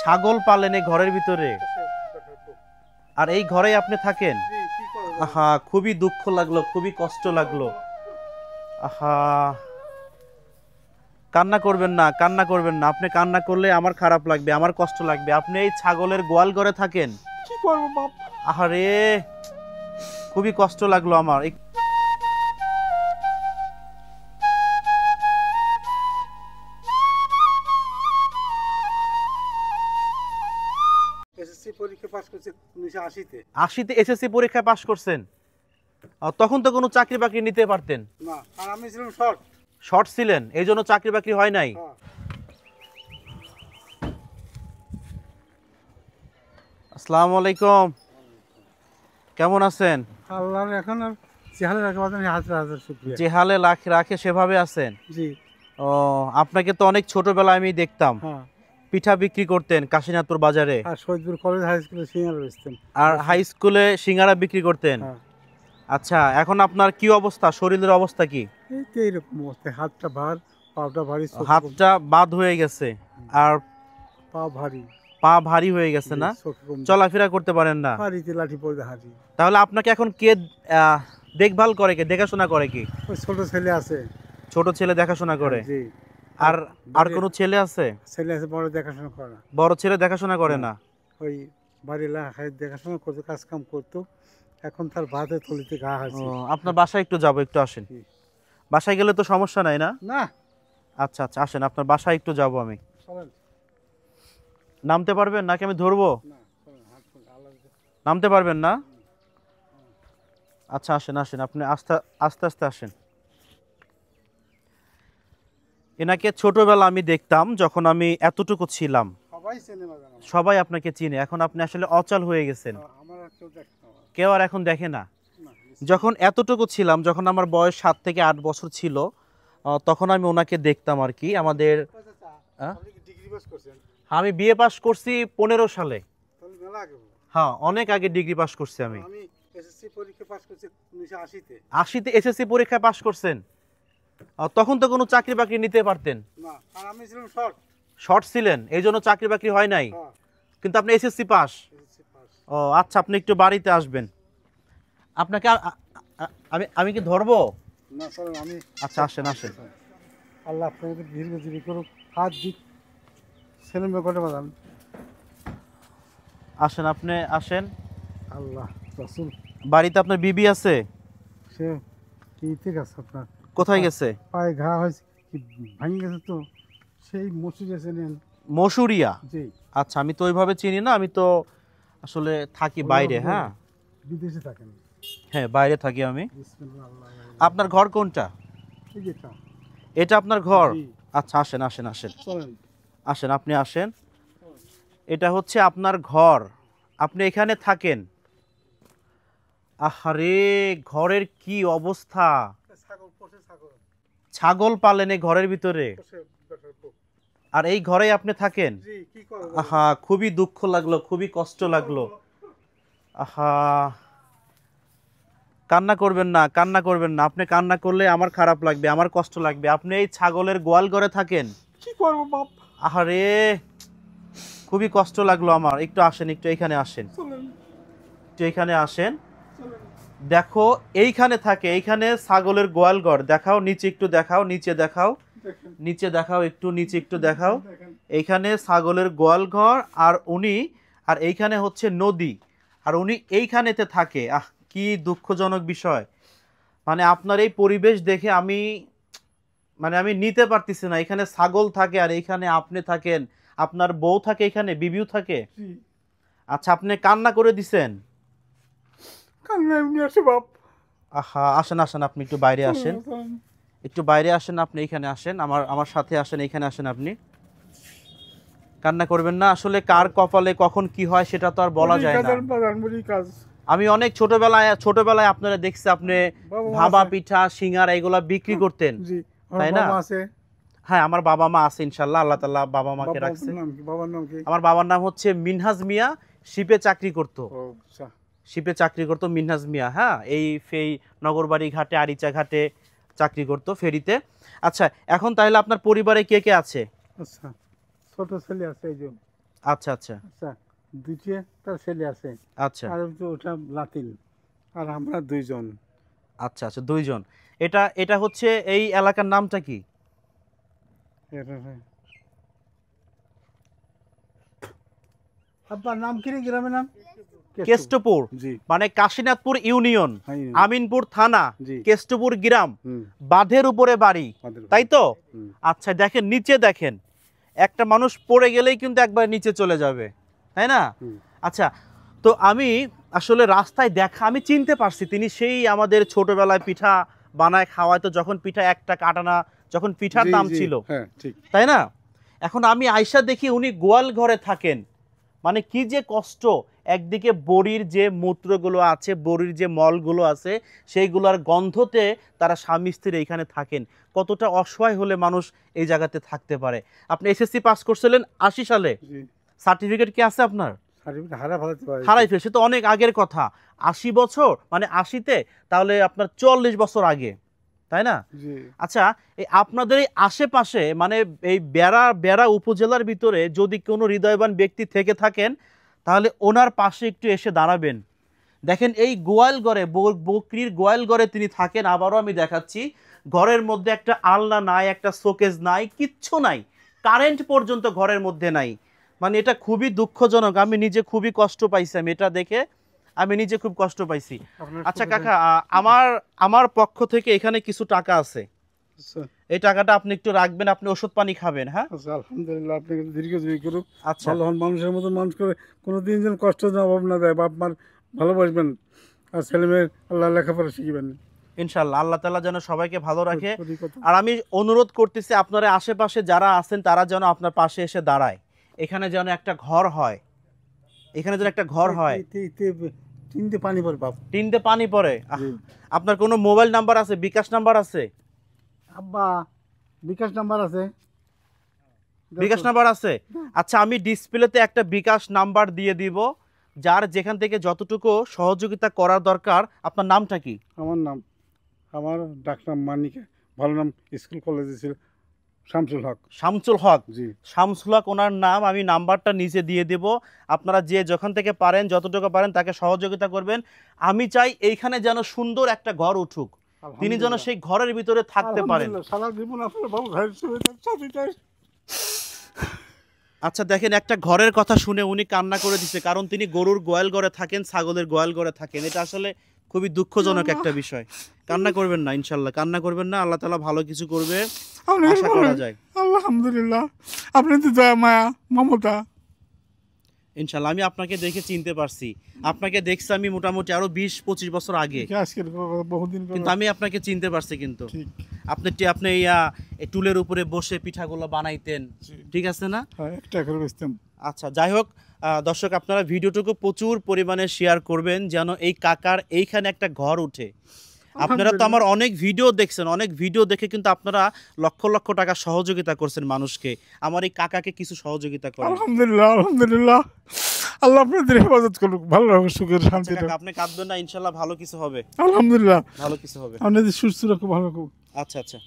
ছাগল পালেন এই ঘরের ভিতরে, আর এই ঘরেই আপনি থাকেন? আহা, খুবই দুঃখ লাগলো, খুবই কষ্ট লাগলো। আহা, কান্না করবেন না, কান্না করবেন না। আপনি কান্না করলে আমার খারাপ লাগবে, আমার কষ্ট লাগবে। আপনি এই ছাগলের গোয়াল ঘরে থাকেন? কি করবো বাপ? আহারে, খুবই কষ্ট লাগলো আমার। এসএসসি পরীক্ষা পাস করছি 1980-তে। 80-তে এসএসসি পরীক্ষায় পাশ করছেন? তখন তো কোনো চাকরি বাকরি নিতে পারতেন। না, আর আমি ছিলাম শর্ট। শর্ট ছিলেন, এই জন্য চাকরি বাকরি হয় নাই। আসসালামু আলাইকুম, কেমন আছেন? আল্লাহর এখন আর চেহারা রাখা হাজার হাজার শুকরিয়া। যেহালে রাখে সেভাবে আছেন? জি। ও, আপনাকে তো অনেক ছোটবেলায় আমি দেখতাম পিঠা বিক্রি করতেন কাশীনাথপুর বাজারে, আর শহীদপুর কলেজ হাই স্কুলে সিঙ্গারা বেচতেন, আর হাই স্কুলে সিঙ্গারা বিক্রি করতেন। আচ্ছা, এখন আপনার কি অবস্থা, শরীরের অবস্থা কি? এই তো এইরকম অবস্থা, হাতটা ভার, পাটা ভারী। হাতটা বাদ হয়ে গেছে আর পা ভারী, পা ভারী হয়ে গেছে না? চলাফেরা করতে পারেন না? হারিতে লাঠি পড়ে হারি। তাহলে আপনাকে এখন কে দেখভাল করে, কে দেখাশোনা করে? কি ওই ছোট ছেলে আছে। ছোট ছেলে দেখাশোনা করে? জি। আর আর কোনো ছেলে আছে? ছেলে আছে, বড় দেখাশোনা করে না। বড় ছেলে দেখাশোনা করে না? ওই বাড়ি এলাকায় দেখাশোনা করতো, কাজ কাম করতো। এখন তার ভাতে তলিতে ঘা আছে। আপনার বাসায় একটু যাবো, একটু আসেন। বাসায় গেলে তো সমস্যা নাই না? না। আচ্ছা আচ্ছা, আসেন, আপনার বাসায় একটু যাবো আমি। নামতে পারবেন নাকি আমি ধরবো? নামতে পারবেন না? আচ্ছা, আসেন আসেন, আপনি আস্তে আস্তে আস্তে আসেন। এনাকে ছোটবেলা আমি দেখতাম, যখন আমি এতটুকু ছিলাম। সবাই আপনাকে চিনে। এখন আপনি আসলে অচল হয়ে গেছেন, কেউ আর এখন দেখে না। যখন এতটুকু ছিলাম, যখন আমার বয়স 7 থেকে 8 বছর ছিল, তখন আমি ওনাকে দেখতাম আর কি। আমাদের আমি বিএ পাস করছি 15 সালে। হ্যাঁ, অনেক আগে ডিগ্রি পাস করছি আমি। 80-তে এসএসসি পরীক্ষায় পাস করছেন? তখন তো কোনো চাকরি বাকরি নিতে পারতেন। শর্ট ছিলেন, এই জন্য চাকরি বাকরি হয় নাই। কিন্তু আপনি এসএসসি পাস। ও আচ্ছা, আপনি একটু বাড়িতে আসবেন। আপনাকে আমি কি ধরবো? না স্যার, আমি। আচ্ছা, আসেন আসেন। আল্লাহ আপনাদের দীর্ঘজীবী করুক, হাত দিক, ছেলে মেয়ে করে বাজান। আসেন, আপনি আসেন। আল্লাহ রাসূল। বাড়িতে আপনার বিবি আছে? সে কি ঠিক আছে আপনার? কোথায় গেছে? পায়ে ঘা হয়েছে, কি ভাঙে গেছে তো, সেই মসুরিয়া চেনেন? মসুরিয়া? জি। আচ্ছা, আমি তো ওইভাবে চিনি না, আমি তো আসলে থাকি বাইরে। হ্যাঁ, বিদেশে থাকেন? হ্যাঁ, বাইরে থাকি আমি। আপনার ঘর কোনটা? এটা আপনার ঘর? আচ্ছা, আসেন আসেন আসেন আসেন, আপনি আসেন। এটা হচ্ছে আপনার ঘর, আপনি এখানে থাকেন। আহারে, ঘরের কি অবস্থা! ছাগল পালেন এই ঘরের ভিতরে, আর এই ঘরেই আপনি থাকেন? আহা, খুবই দুঃখ লাগলো, খুবই কষ্ট লাগলো। আহা, কান্না করবেন না, কান্না করবেন না। আপনি কান্না করলে আমার খারাপ লাগবে, আমার কষ্ট লাগবে। আপনি এই ছাগলের গোয়াল ঘরে থাকেন? কি করবো বাপ? আহারে, খুবই কষ্ট লাগলো আমার। একটু আসেন, একটু এইখানে আসেন, একটু এইখানে আসেন। দেখো, এইখানে থাকে, এইখানে ছাগলের গোয়াল ঘর। দেখাও নিচে, একটু দেখাও, নিচে দেখাও, নিচে দেখাও, একটু নিচে একটু দেখাও। এইখানে ছাগলের গোয়াল ঘর, আর উনি, আর এইখানে হচ্ছে নদী, আর উনি এইখানেতে থাকে। আহ, কি দুঃখজনক বিষয়! মানে আপনার এই পরিবেশ দেখে আমি আমি নিতে পারতেছি না। এখানে ছাগল থাকে, আর এইখানে আপনি থাকেন, আপনার বউ থাকে, এখানে বিবিও থাকে। আচ্ছা, আপনি কান্না করে দিছেন? আহা, আসেন আসেন, আপনি একটু বাইরে আসেন, একটু বাইরে আসেন। আপনি এখানে আসেন, আমার সাথে আসেন, এখানে আসেন। আপনি কান্না করবেন না। আসলে কার কপালে কখন কি হয় সেটা তো আর বলা যায় না। আমি অনেক ছোটবেলায় আপনারা দেখছি, আপনি ভাবা পিঠা, সিঙ্গারা এগুলা বিক্রি করতেন, তাই না? হ্যাঁ, আমার বাবা মা আছে ইনশাআল্লাহ, আল্লাহ তাআলা বাবা মাকে রাখছে। আমার বাবার নাম হচ্ছে মিনহাজ মিয়া, শিপে চাকরি করতো। শিপে চাকরি করতো মিনহাজ মিয়া। হ্যাঁ, এই নগরবাড়ি ঘাটে, আরিচা ঘাটে চাকরি করতো, ফেরিতে। আচ্ছা, এখন তাহলে আপনার পরিবারে কে কে আছে? আচ্ছা, ছোট ছেলে আছে, এই যে আচ্ছা আচ্ছা আচ্ছা, দ্বিতীয় তার ছেলে আছে, আচ্ছা আর ওটা লাতিন, আর আমরা দুইজন। আচ্ছা আচ্ছা, দুইজন। এটা এটা হচ্ছে এই এলাকার নামটা কি? আপনার নাম কি রে, গ্রামের নাম? কেষ্টপুর, জি। মানে কাশীনাথপুর ইউনিয়ন, হ্যাঁ, আমিনপুর থানা, জি। কেষ্টপুর গ্রাম, হুম, বাঁধের উপরে বাড়ি, আমাদের তাই তো? হুম। আচ্ছা, দেখেন নিচে, দেখেন একটা মানুষ পড়ে গেলেই কিন্তু একবার নিচে চলে যাবে, তাই না? হুম। আচ্ছা, তো আমি আসলে রাস্তায় দেখা, আমি চিনতে পারছি তিনি সেই আমাদের ছোটবেলায় পিঠা বানায় খাওয়াইতো, যখন পিঠা 1 টাকা আটানা, যখন পিঠার জি, দাম জি, ছিল, হ্যাঁ ঠিক। তাই না? এখন আমি আয়সা দেখি উনি গোয়াল ঘরে থাকেন, মানে কি যে কষ্ট। একদিকে বড়ির যে মূত্রগুলো আছে, বড়ির যে মলগুলো আছে, সেইগুলোর গন্ধতে তারা স্বামী স্ত্রী এইখানে থাকেন। কতটা অসহায় হলে মানুষ এই জায়গাতে থাকতে পারে। আপনি এসএসসি পাস করছিলেন 80 সালে, জি। সার্টিফিকেট কি আছে আপনার? সার্টিফিকেট হারা ফেলাতে পারে। হারাই ফেলছে তো, অনেক আগের কথা। 80 বছর মানে 80-তে, তাহলে আপনার 40 বছর আগে, তাই না? জি। আচ্ছা, এই আপনাদের এই আশেপাশে, মানে এই বেড়া উপজেলার ভিতরে যদি কোনো হৃদয়বান ব্যক্তি থেকে থাকেন, তাহলে ওনার পাশে একটু এসে দাঁড়াবেন। দেখেন এই গোয়ালঘরে, বকরির গোয়ালঘরে তিনি থাকেন। আবারও আমি দেখাচ্ছি, ঘরের মধ্যে একটা আলনা নাই, একটা শোকেস নাই, কিচ্ছু নাই, কারেন্ট পর্যন্ত ঘরের মধ্যে নাই। মানে এটা খুবই দুঃখজনক। আমি নিজে খুবই কষ্ট পাইছি, আমি এটা দেখে আমি নিজে খুব কষ্ট পাইছি। আপনার আচ্ছা সুবিধা- কাকা, আমার পক্ষ থেকে এখানে কিছু টাকা আছে, আচ্ছা, এই টাকাটা আপনি একটু রাখবেন, আপনি ওষুধ পানি খাবেন, হ্যাঁ? আচ্ছা, আলহামদুলিল্লাহ, আপনাকে দীর্ঘজীবী করুক, আচ্ছা ভালো হন, মানুষের মতো মানুষ করে কোনোদিন যেন কষ্ট না অভাব না দেয়, বাপ মার ভালোবাসবেন, আর ছেলে মেয়ের আল্লাহ লেখাপড়া শিখবেন। ইনশাল্লাহ আল্লাহ তাআলা যেন সবাইকে ভালো রাখে। প্রতি কথা। আর আমি অনুরোধ করতেছি, আপনারা আশেপাশে যারা আছেন তারা যেন আপনার পাশে এসে দাঁড়ায়। এখানে যেন একটা ঘর হয়, এখানে যেন একটা ঘর হয়। তিনটে পানি পর বাপ। টিনতে পানি পড়ে। জি। আপনার কোনো মোবাইল নাম্বার আছে, বিকাশ নাম্বার আছে? আব্বা, বিকাশ নাম্বার আছে? বিকাশ নাম্বার আছে? আচ্ছা, আমি ডিসপ্লেতে একটা বিকাশ নাম্বার দিয়ে দিব, যার যেখান থেকে যতটুকু সহযোগিতা করার দরকার। আপনার নামটা কি? আমার ডাকনাম মানিকা, ভালো নাম, স্কুল কলেজে ছিল শামসুল হক। শামসুল হক। জি। শামসুল হক ওনার নাম, আমি নাম্বারটা নিচে দিয়ে দেব। আপনারা যে যখন থেকে পারেন, যতটুকু পারেন তাকে সহযোগিতা করবেন। আমি চাই এইখানে যেন সুন্দর একটা ঘর উঠুক, তিনি যেন সেই ঘরের ভিতরে থাকতে পারেন। আলহামদুলিল্লাহ, সারা জীবন আপনার বাবু ভাইয়ের সাথে চাই। আচ্ছা দেখেন, একটা ঘরের কথা শুনে উনি কান্না করে দিচ্ছে, কারণ তিনি গরুর গোয়াল ঘরে থাকেন, ছাগলের গোয়াল ঘরে থাকেন। এটা আসলে খুবই দুঃখজনক একটা বিষয়। কান্না করবেন না, ইনশাল্লাহ কান্না করবেন না, আল্লাহ তাআলা ভালো কিছু করবে, আশা করা যায়। আলহামদুলিল্লাহ, আপনি তো দয়া মায়া মমতা। ইনশাল্লাহ আমি আপনাকে দেখে চিনতে পারছি। আপনাকে দেখছি আমি মোটামুটি আরো 20-25 বছর আগে, আজকের বহুদিন কিন্তু আমি আপনাকে চিনতে পারছি। কিন্তু ঠিক। আপনি এই টুলের উপরে বসে পিঠাগুলো বানাইতেন, ঠিক আছে না? হ্যাঁ, একটা করে বেচতাম। আচ্ছা, যাই হোক, দর্শক আপনারা ভিডিওটুকু প্রচুর পরিমাণে শেয়ার করবেন, যেন এই কাকার এইখানে একটা ঘর উঠে। আপনারা তো আমার অনেক ভিডিও দেখছেন, অনেক ভিডিও দেখে কিন্তু আপনারা লক্ষ লক্ষ টাকা সহযোগিতা করছেন মানুষকে। আমার এই কাকাকে কিছু সহযোগিতা করেন। আলহামদুলিল্লাহ, আলহামদুলিল্লাহ, আল্লাহ আপনাদের হেফাজত করুক, ভালো রাখুক, সুখের আচ্ছা শান্তি কাকা, আপনি কাঁদবেন না, ইনশাল্লাহ ভালো কিছু হবে, আলহামদুলিল্লাহ, ভালো কিছু হবে। আপনাদের সুস্থ রাখুক, ভালো রাখুক। আচ্ছা আচ্ছা।